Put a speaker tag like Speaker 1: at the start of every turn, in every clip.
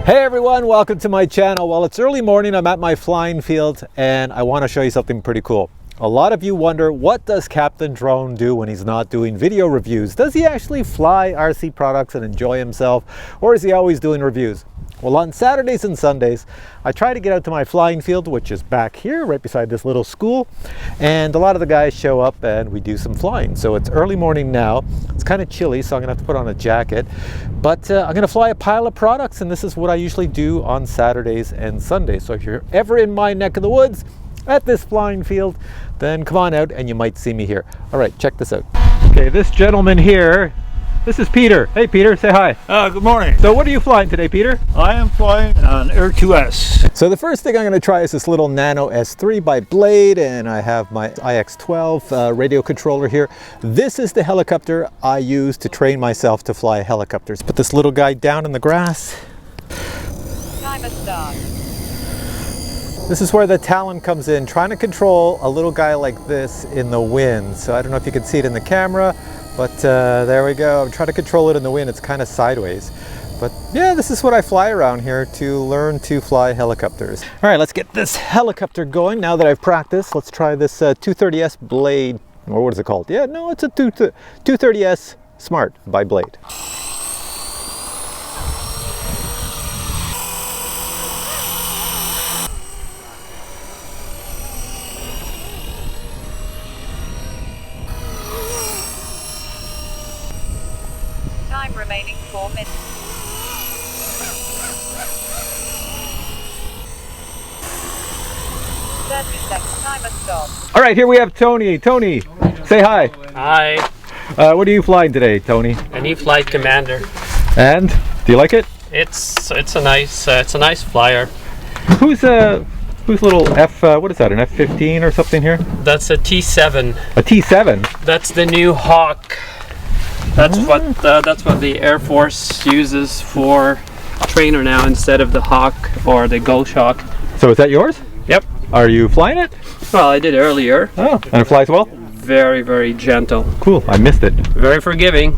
Speaker 1: Hey everyone, welcome to my channel. Well, it's early morning, I'm at my flying field and I want to show you something pretty cool. A lot of you wonder, what does Captain Drone do when he's not doing video reviews? Does he actually fly RC products and enjoy himself, or is he always doing reviews? Well, on Saturdays and Sundays, I try to get out to my flying field, which is back here, right beside this little school. And a lot of the guys show up and we do some flying. So it's early morning now. It's kind of chilly, so I'm gonna have to put on a jacket. But I'm gonna fly a pile of products, and this is what I usually do on Saturdays and Sundays. So if you're ever in my neck of the woods at this flying field, then come on out and you might see me here. All right, check this out. Okay, this gentleman here, this is Peter. Hey Peter, say hi.
Speaker 2: Good morning.
Speaker 1: So what are you flying today, Peter?
Speaker 2: I am flying an Air 2S.
Speaker 1: So the first thing I'm going to try is this little Nano S3 by Blade, and I have my IX12 radio controller here. This is the helicopter I use to train myself to fly helicopters. Put this little guy down in the grass.
Speaker 3: Timer start.
Speaker 1: This is where the Talon comes in, trying to control a little guy like this in the wind. So I don't know if you can see it in the camera, but there we go. I'm trying to control it in the wind. It's kind of sideways. But yeah, this is what I fly around here to learn to fly helicopters. All right, let's get this helicopter going. Now that I've practiced, let's try this 230S Blade, or what is it called? Yeah, no, it's a 230S Smart by Blade.
Speaker 3: Time remaining 4 minutes. Timer stop.
Speaker 1: All right, here we have Tony. Tony, say hi.
Speaker 4: Hi,
Speaker 1: What are you flying today, Tony?
Speaker 4: an E-Flight Commander.
Speaker 1: And do you like it?
Speaker 4: It's a nice flyer.
Speaker 1: Who's little F? What is that? An F-15 or something here?
Speaker 4: That's a T7.
Speaker 1: A T7.
Speaker 4: That's the new Hawk. That's what the Air Force uses for trainer now instead of the Hawk or the Gulf Hawk.
Speaker 1: So is that yours?
Speaker 4: Yep.
Speaker 1: Are you flying it?
Speaker 4: Well, I did earlier.
Speaker 1: Oh, and it flies well?
Speaker 4: Very, very gentle.
Speaker 1: Cool, I missed it.
Speaker 4: Very forgiving.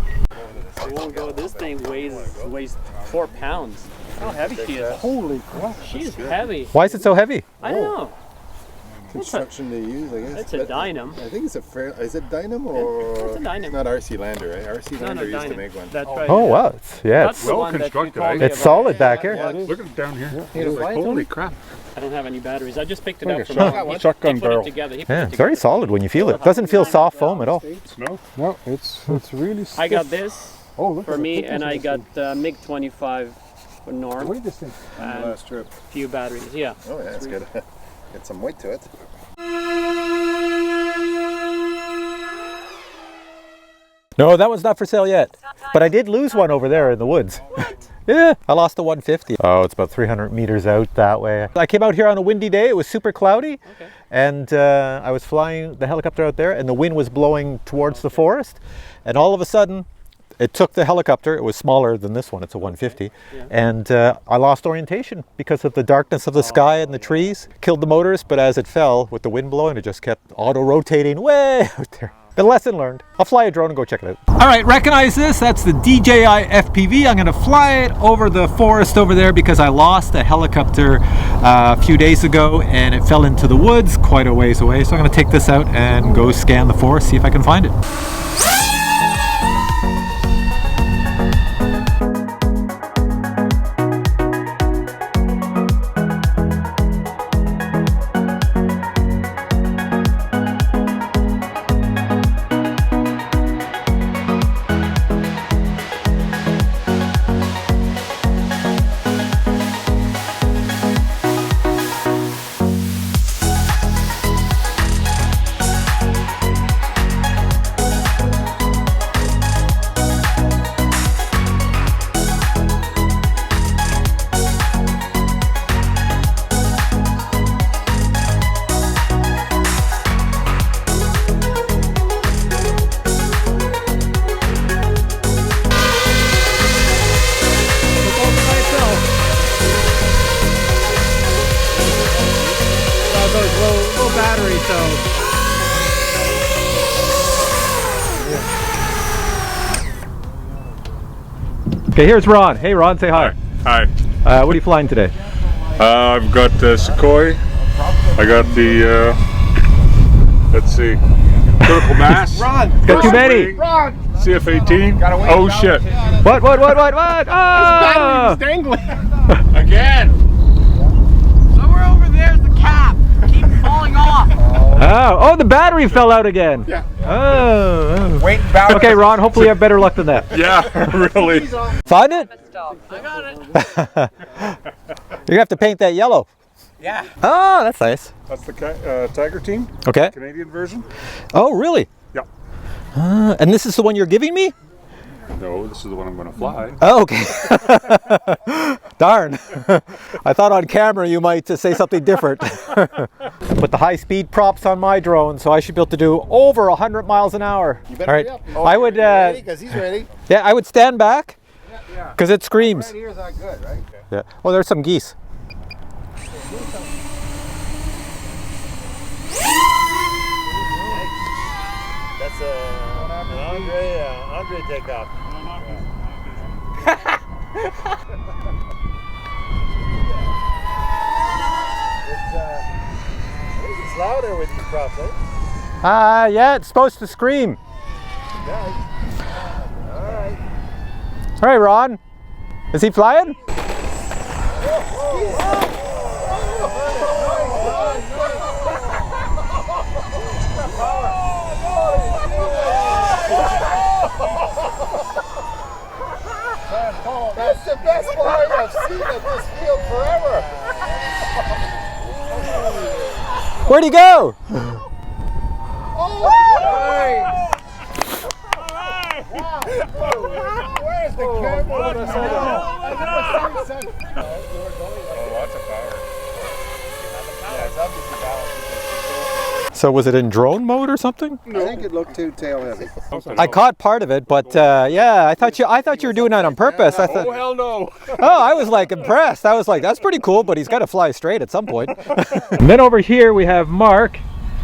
Speaker 4: This thing weighs 4 pounds. How heavy she is.
Speaker 2: Holy crap.
Speaker 4: She is heavy.
Speaker 1: Why is it so heavy?
Speaker 4: I don't know.
Speaker 5: Construction they use, I guess.
Speaker 4: It's a Dynam.
Speaker 5: I think it's is it Dynam or?
Speaker 4: It's a Dynam.
Speaker 5: Not RC Lander, right? RC Lander used to
Speaker 4: Dynam.
Speaker 5: make one.
Speaker 4: That's right.
Speaker 1: Oh wow,
Speaker 4: That's
Speaker 1: it's
Speaker 4: the one that you
Speaker 2: constructed,
Speaker 4: told
Speaker 2: eh?
Speaker 4: me
Speaker 1: it's
Speaker 4: about.
Speaker 1: solid back here.
Speaker 5: Yeah,
Speaker 2: Look at it down here.
Speaker 5: It's like,
Speaker 2: Holy crap.
Speaker 4: I don't have any batteries. I just picked it
Speaker 2: Like
Speaker 4: up
Speaker 2: a
Speaker 4: from him.
Speaker 2: shotgun
Speaker 4: He put
Speaker 2: barrel.
Speaker 4: it together. He put
Speaker 1: Yeah,
Speaker 4: it
Speaker 1: it's very
Speaker 4: together.
Speaker 1: solid when you feel it. Doesn't feel soft foam at all.
Speaker 2: No, it's really stiff.
Speaker 4: I got this
Speaker 2: Oh, look
Speaker 4: for
Speaker 2: at
Speaker 4: me,
Speaker 2: the
Speaker 4: and I
Speaker 2: thickness
Speaker 4: got
Speaker 2: of
Speaker 4: MiG-25 for
Speaker 2: this.
Speaker 4: Norm
Speaker 2: Wait this thing.
Speaker 4: and
Speaker 5: last trip.
Speaker 4: a few batteries. Yeah.
Speaker 5: Oh yeah, it's good. Get some weight to it.
Speaker 1: No, that one's not for sale yet. But I did lose one over there in the woods. Yeah, I lost the 150. Oh, it's about 300 meters out that way. I came out here on a windy day. It was super cloudy.
Speaker 4: Okay.
Speaker 1: And I was flying the helicopter out there, and the wind was blowing towards the forest. And all of a sudden, it took the helicopter. It was smaller than this one. It's a 150.
Speaker 4: Yeah.
Speaker 1: And I lost orientation because of the darkness of the sky and the trees. Killed the motors, but as it fell with the wind blowing, it just kept auto-rotating way out there. The lesson learned. I'll fly a drone and go check it out. All right, recognize this. That's the DJI FPV. I'm gonna fly it over the forest over there because I lost a helicopter a few days ago and it fell into the woods quite a ways away. So I'm gonna take this out and go scan the forest, see if I can find it. Okay, here's Ron. Hey Ron, say hi.
Speaker 2: Hi.
Speaker 1: What are you flying today?
Speaker 2: I've got Sukhoi. I got the, let's see, critical mass.
Speaker 5: Run!
Speaker 1: Got too many.
Speaker 2: Run! CF-18. Oh shit!
Speaker 1: What? Ah!
Speaker 2: Dangling again.
Speaker 4: Somewhere over there's the cap. Keep falling off.
Speaker 1: Oh, the battery fell out again.
Speaker 2: Yeah.
Speaker 1: Oh.
Speaker 5: Wait, battery.
Speaker 1: Okay, Ron. Hopefully, you have better luck than that.
Speaker 2: Yeah, really.
Speaker 1: Find it?
Speaker 3: Timer stop.
Speaker 4: I got it.
Speaker 1: You're gonna have to paint that yellow.
Speaker 4: Yeah.
Speaker 1: Oh, that's nice.
Speaker 2: That's the Tiger team,
Speaker 1: Okay.
Speaker 2: Canadian version.
Speaker 1: Oh, really?
Speaker 2: Yeah.
Speaker 1: And this is the one you're giving me?
Speaker 2: No, this is the one I'm going to fly.
Speaker 1: Oh, okay. Darn. I thought on camera you might say something different. Put the high-speed props on my drone, so I should be able to do over 100 miles an hour.
Speaker 5: You better
Speaker 1: All right.
Speaker 5: hurry up.
Speaker 1: I would.
Speaker 5: Because he's ready.
Speaker 1: Yeah, I would stand back because it screams.
Speaker 5: Right here is not good, right?
Speaker 1: Yeah. Oh, there's some geese.
Speaker 5: That's an Andre takeoff. It's louder with these props, eh?
Speaker 1: Yeah, it's supposed to scream.
Speaker 5: Alright.
Speaker 1: All right, Ron. Is he flying?
Speaker 5: That's the best flying I've seen at this field forever.
Speaker 1: Where'd he go?
Speaker 5: Oh, where's the camera?
Speaker 2: Lots of power.
Speaker 5: Yeah, it's obviously balanced.
Speaker 1: So was it in drone mode or something?
Speaker 5: I think it looked too tail heavy.
Speaker 1: I caught part of it, but yeah, I thought you were doing that on purpose. I
Speaker 2: Oh
Speaker 1: thought,
Speaker 2: hell no!
Speaker 1: oh, I was like impressed. I was like, that's pretty cool, but he's got to fly straight at some point. And then over here we have Mark.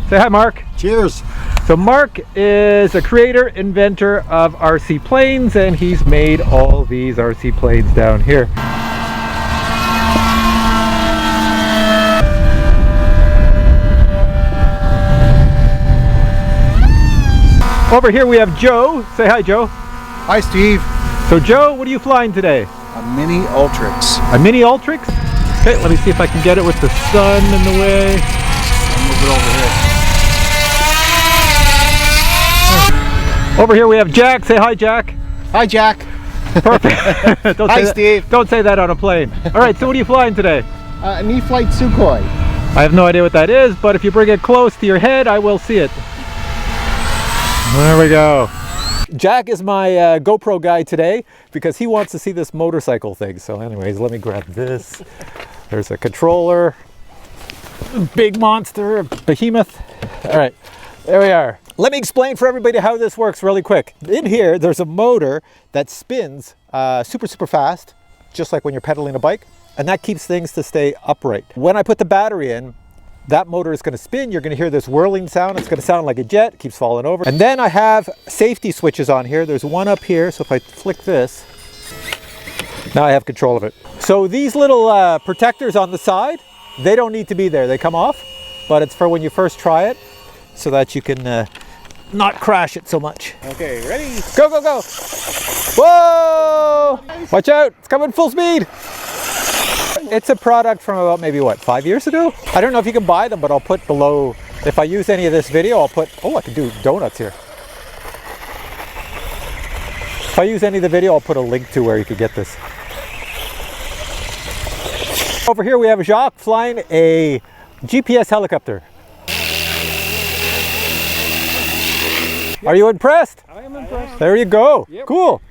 Speaker 1: Say hi, Mark.
Speaker 5: Cheers.
Speaker 1: So Mark is a creator, inventor of RC planes, and he's made all these RC planes down here. Over here we have Joe. Say hi, Joe.
Speaker 6: Hi, Steve.
Speaker 1: So Joe, what are you flying today?
Speaker 6: A Mini Ultrix.
Speaker 1: A Mini Ultrix? Okay, let me see if I can get it with the sun in the way.
Speaker 6: I'll move it over here.
Speaker 1: Over here we have Jack. Say hi, Jack.
Speaker 6: Hi, Jack.
Speaker 1: Perfect. Don't
Speaker 6: Hi,
Speaker 1: say that-
Speaker 6: Steve.
Speaker 1: Don't say that on a plane. All right, so what are you flying today?
Speaker 6: An E-Flight Sukhoi.
Speaker 1: I have no idea what that is, but if you bring it close to your head, I will see it. There we go. Jack is my GoPro guy today because he wants to see this motorcycle thing. So anyways, let me grab this. There's a controller. Big monster, behemoth. All right, there we are. Let me explain for everybody how this works really quick. In here, there's a motor that spins super fast, just like when you're pedaling a bike, and that keeps things to stay upright. When I put the battery in, that motor is going to spin. You're going to hear this whirling sound. It's going to sound like a jet. It keeps falling over. And then I have safety switches on here. There's one up here. So if I flick this, now I have control of it. So these little protectors on the side, they don't need to be there. They come off, but it's for when you first try it so that you can not crash it so much.
Speaker 5: Okay, ready?
Speaker 1: Go, go, go. Whoa! Watch out. It's coming full speed. It's a product from about maybe, what, 5 years ago? I don't know if you can buy them, but I'll put below, if I use any of this video, I'll put, oh, I can do donuts here. If I use any of the video, I'll put a link to where you could get this. Over here we have Jacques flying a GPS helicopter. Are you impressed?
Speaker 2: I am impressed.
Speaker 1: There you go.
Speaker 2: Yep.
Speaker 1: Cool.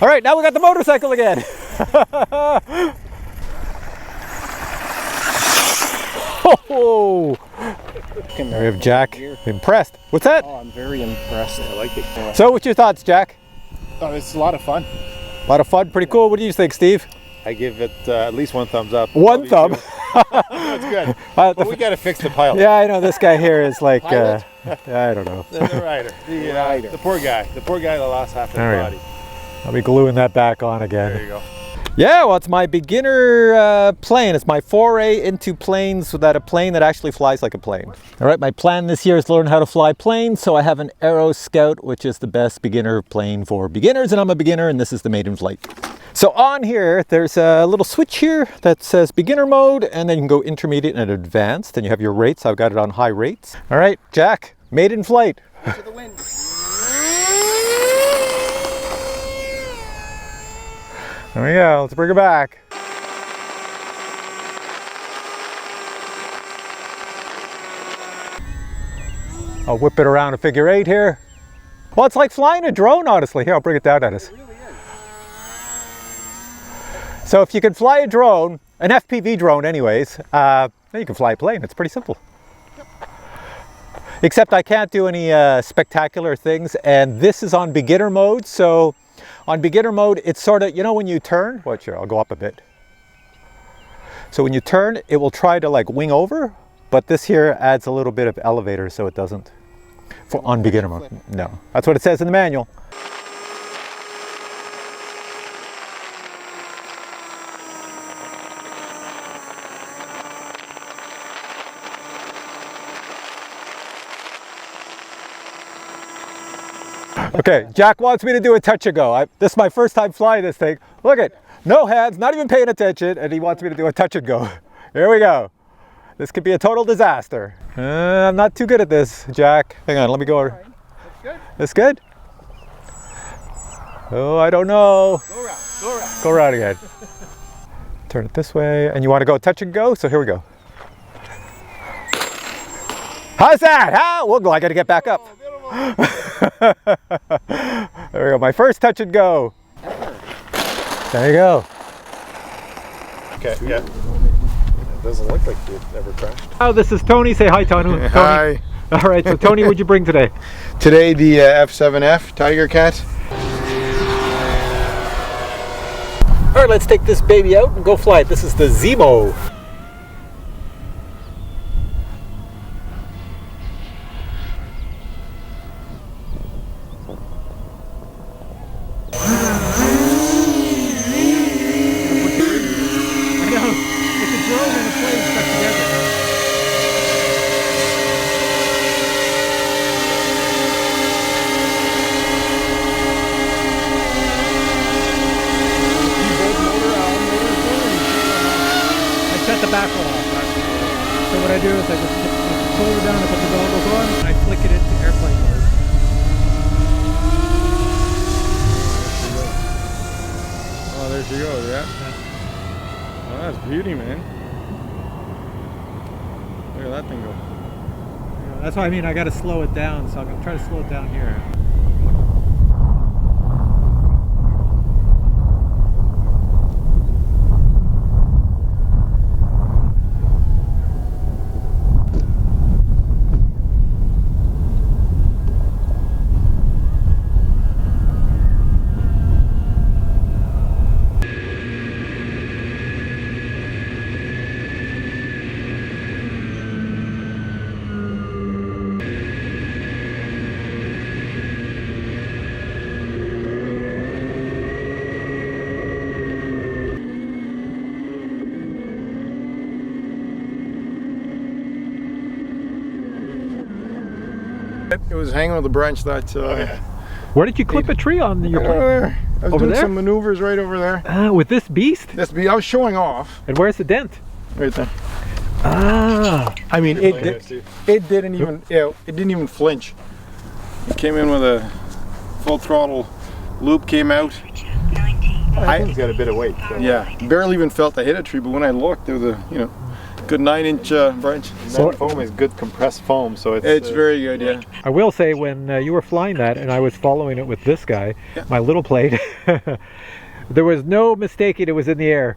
Speaker 1: All right, now we got the motorcycle again. Oh, there we have Jack. Impressed. What's that?
Speaker 6: Oh, I'm very impressed. I like it.
Speaker 1: So what's your thoughts, Jack?
Speaker 6: Oh, it's a lot of fun.
Speaker 1: A lot of fun, pretty cool. What do you think, Steve?
Speaker 5: I give it at least one thumbs up.
Speaker 1: One thumb.
Speaker 5: That's good. But we got to fix the pilot.
Speaker 1: Yeah, I know this guy here is like,
Speaker 6: Pilot?
Speaker 1: I don't know.
Speaker 5: The rider. The poor guy. The poor guy that lost half his
Speaker 1: There we go.
Speaker 5: body.
Speaker 1: I'll be gluing that back on again.
Speaker 5: There you go.
Speaker 1: Yeah, well, it's my beginner plane. It's my foray into planes, so that a plane that actually flies like a plane. All right, my plan this year is to learn how to fly planes, so I have an AeroScout, which is the best beginner plane for beginners, and I'm a beginner, and this is the Maiden flight. So on here, there's a little switch here that says beginner mode, and then you can go intermediate and advanced, and you have your rates. I've got it on high rates. All right, Jack, Maiden flight.
Speaker 6: To the wind.
Speaker 1: There we go, let's bring it back. I'll whip it around a figure 8 here. Well, it's like flying a drone, honestly. Here, I'll bring it down at us. It really is. So if you can fly a drone, an FPV drone anyways, then you can fly a plane. It's pretty simple. Except I can't do any spectacular things, and this is on beginner mode, so on beginner mode, it's sort of, you know, when you turn, watch here, I'll go up a bit. So when you turn, it will try to like wing over, but this here adds a little bit of elevator so it doesn't. On beginner mode, no. That's what it says in the manual. Okay, Jack wants me to do a touch and go. This is my first time flying this thing. Look at, no hands, not even paying attention, and he wants me to do a touch and go. Here we go. This could be a total disaster. I'm not too good at this, Jack. Hang on, let me go.
Speaker 6: Right. That's good.
Speaker 1: This good? Oh, I don't know.
Speaker 6: Go around. Go around.
Speaker 1: Go around again. Turn it this way, and you want to go touch and go? So here we go. How's that? How? Well, I got to get back up. There we go, my first touch and go. There you go.
Speaker 6: Okay, yeah. It doesn't look like it ever crashed.
Speaker 1: Oh, this is Tony. Say hi, Tony.
Speaker 6: Hi.
Speaker 1: All right, so Tony, what'd you bring today?
Speaker 6: Today the F7F Tiger Cat.
Speaker 1: All right, let's take this baby out and go fly it. This is the Zemo. The back one off. So what I do is I just put the controller down, I put the goggles on, and I flick it into airplane mode.
Speaker 2: Oh, there she goes, yeah. Oh, that's beauty, man. Look at that thing go.
Speaker 1: Yeah, that's what I mean, I gotta slow it down, so I'm gonna try to slow it down here.
Speaker 2: It was hanging with the branch that.
Speaker 1: Where did you clip a tree on your
Speaker 2: Over
Speaker 1: plane?
Speaker 2: there. I was
Speaker 1: Over
Speaker 2: doing
Speaker 1: there?
Speaker 2: some maneuvers right over there.
Speaker 1: With this beast?
Speaker 2: I was showing off
Speaker 1: And where's the dent?
Speaker 2: right there.
Speaker 1: Ah,
Speaker 2: I mean, it didn't even flinch. It came in with a full throttle loop, came out.
Speaker 6: I think it's got a bit of weight. So.
Speaker 2: Yeah, barely even felt I hit a tree, but when I looked, there was a good 9-inch branch.
Speaker 6: That foam is good compressed foam, so
Speaker 2: It's very good, yeah.
Speaker 1: I will say when you were flying that and I was following it with this guy, my little plane, there was no mistaking it was in the air.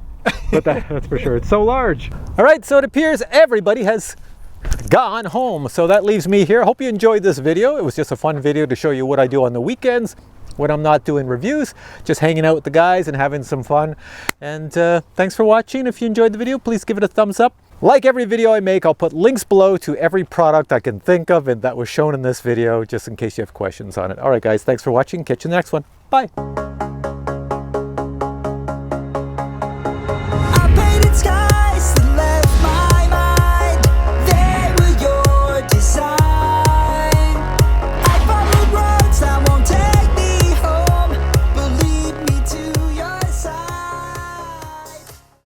Speaker 1: But that's for sure. It's so large. All right, so it appears everybody has gone home. So that leaves me here. I hope you enjoyed this video. It was just a fun video to show you what I do on the weekends when I'm not doing reviews, just hanging out with the guys and having some fun. And thanks for watching. If you enjoyed the video, please give it a thumbs up. Like every video I make, I'll put links below to every product I can think of and that was shown in this video, just in case you have questions on it. All right, guys, thanks for watching. Catch you in the next one. Bye.